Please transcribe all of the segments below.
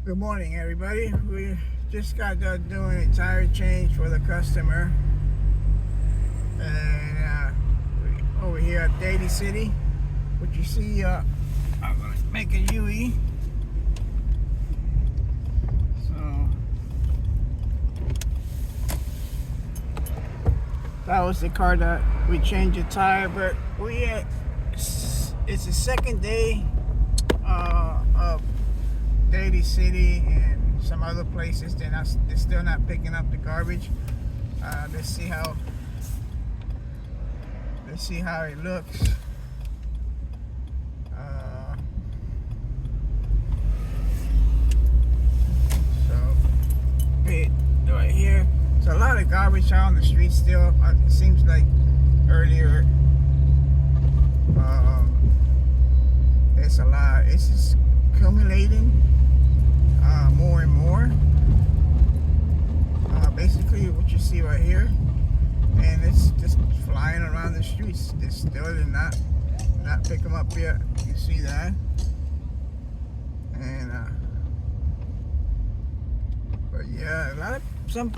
Good morning, everybody. We just got done doing a tire change for the customer, and over here at Daly City, what you see, I'm gonna make a UE. So that was the car that we changed the tire, but it's the second day of Daly City and some other places. They're still not picking up the garbage. Let's see how it looks. So right here, there's a lot of garbage out on the street still. It seems like earlier, it's a lot. It's just accumulating more and more. Basically, what you see right here, and it's just flying around the streets. They still did not pick them up yet. You see that? And but yeah, a lot of some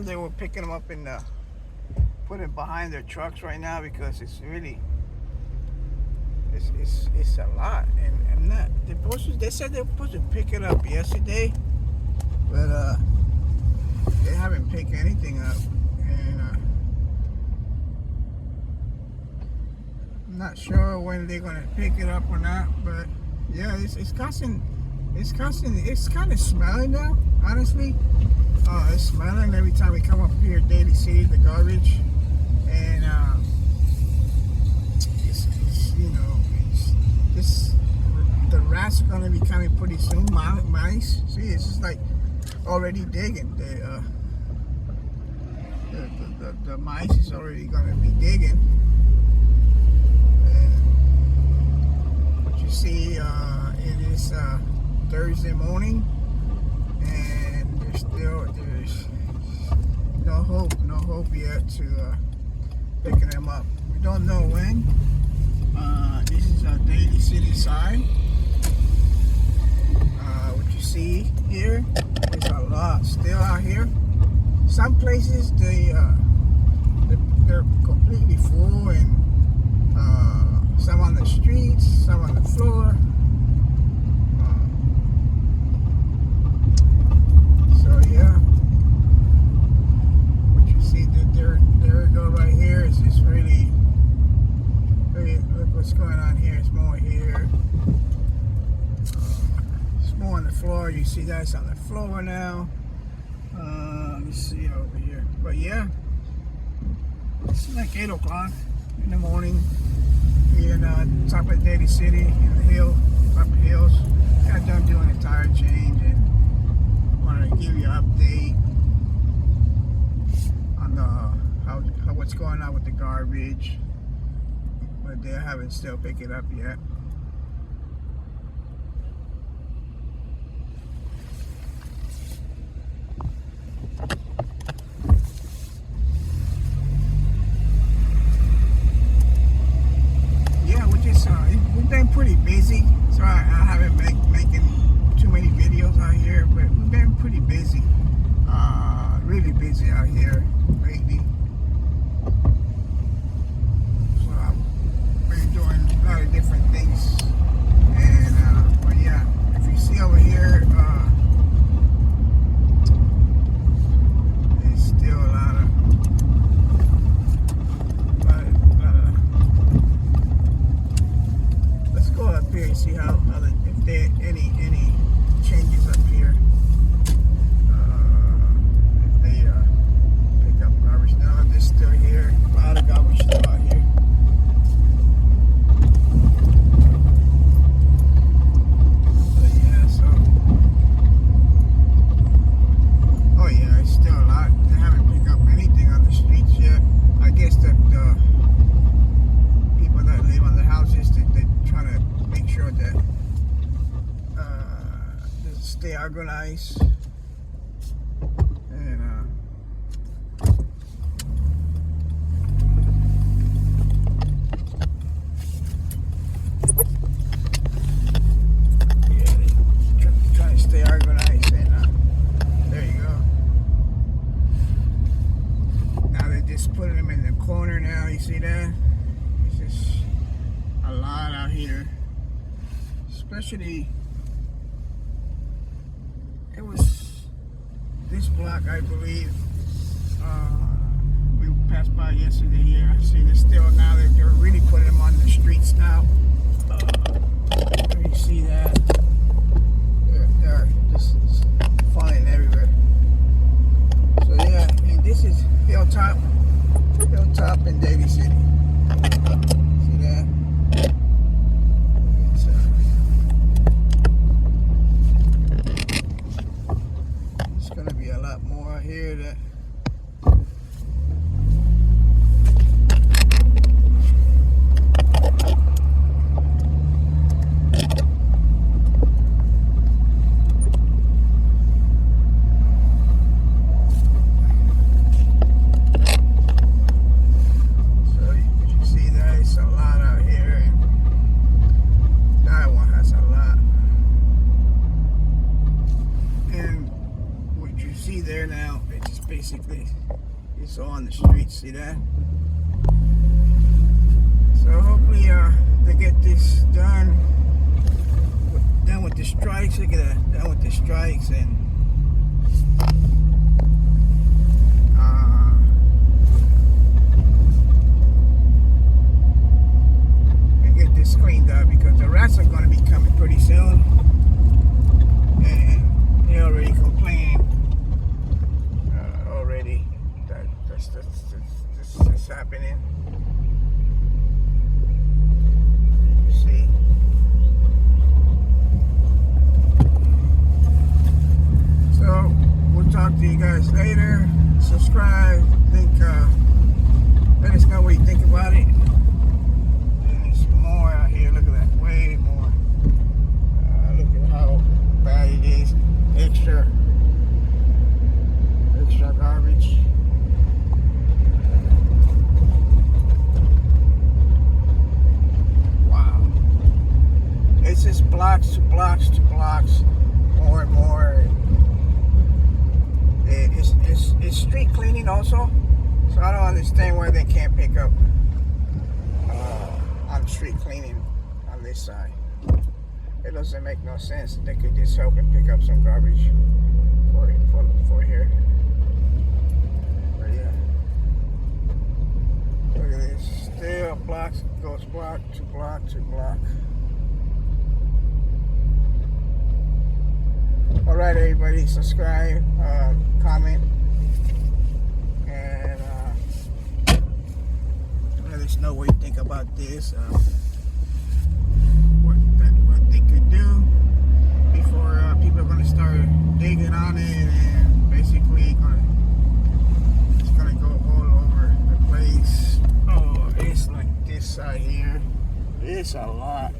they were picking them up and putting it behind their trucks right now because it's really it's a lot. And I'm not. They said they were supposed to pick it up yesterday, but they haven't picked anything up. And I'm not sure when they're gonna pick it up or not. But yeah, it's constant. It's kind of smelling now. Honestly, it's smelling every time we come up here at Daly City, the garbage, and the rats are gonna be coming pretty soon. Mice, see, it's just like already digging. The mice is already gonna be digging. And what you see, it is Thursday morning, and there's no hope yet to picking them up. We don't know when. This is our Daly City sign. What you see here is a lot still out here. Some places they're completely full, and some on the streets, some on the floor. So yeah, what you see there we go right here. It's just really look what's going on here. It's more here. It's more on the floor. You see that's on the floor now. Let's see over here. But yeah, it's like 8 o'clock in the morning here in top of Daly City in the top of the hills. Got done doing a tire change and wanted to give you an update on what's going on with the garbage. But they haven't still picked it up yet. Yeah, we've been pretty busy, so I haven't making too many videos out here, but we've been pretty busy, really busy out here lately. So I've been doing a lot of different things, and but yeah, if you see over here, there's still a lot of let's go up here and see if there any changes up here. If they pick up garbage now, they're still here. A lot of garbage still out here. But yeah, so oh yeah, it's still a lot. They haven't picked up anything on the streets yet. I guess that the people that live on the houses, they're trying to make sure that they stay organized. And yeah, they try to stay organized. actually, it was this block, I believe. We passed by yesterday here. I see they're still now, they're really putting them on the streets now. Let me see that. They're just flying everywhere. So yeah, and this is Hilltop in Davie City. See that? It's gonna be a lot more here that there now. It's just basically it's all on the streets. See that? So hopefully they get this done with the strikes. Look at that, done with the strikes and get this cleaned up because the rats are going to be coming pretty soon, and they already complained. That's happening. You see. So we'll talk to you guys later. Subscribe. Let us know what you think about it. And there's more out here. Look at that. Way more. Look at how bad it is. Extra garbage. It's just blocks to blocks to blocks, more and more. It's street cleaning also, so I don't understand why they can't pick up on street cleaning on this side. It doesn't make no sense. They could just help and pick up some garbage for here. But yeah, look at this. Still blocks, goes block to block to block. Alright everybody, subscribe, comment, and let us know what you think about this, what they could do before people are going to start digging on it and basically it's going to go all over the place. Oh, it's like this side here, it's a lot.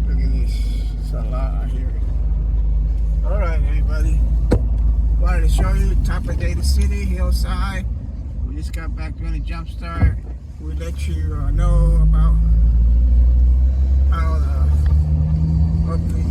Look at this, it's a lot out here. Alright everybody, wanted to show you top of Davie City, Hillside. We just got back doing a jump start. We'll let you know about how hopefully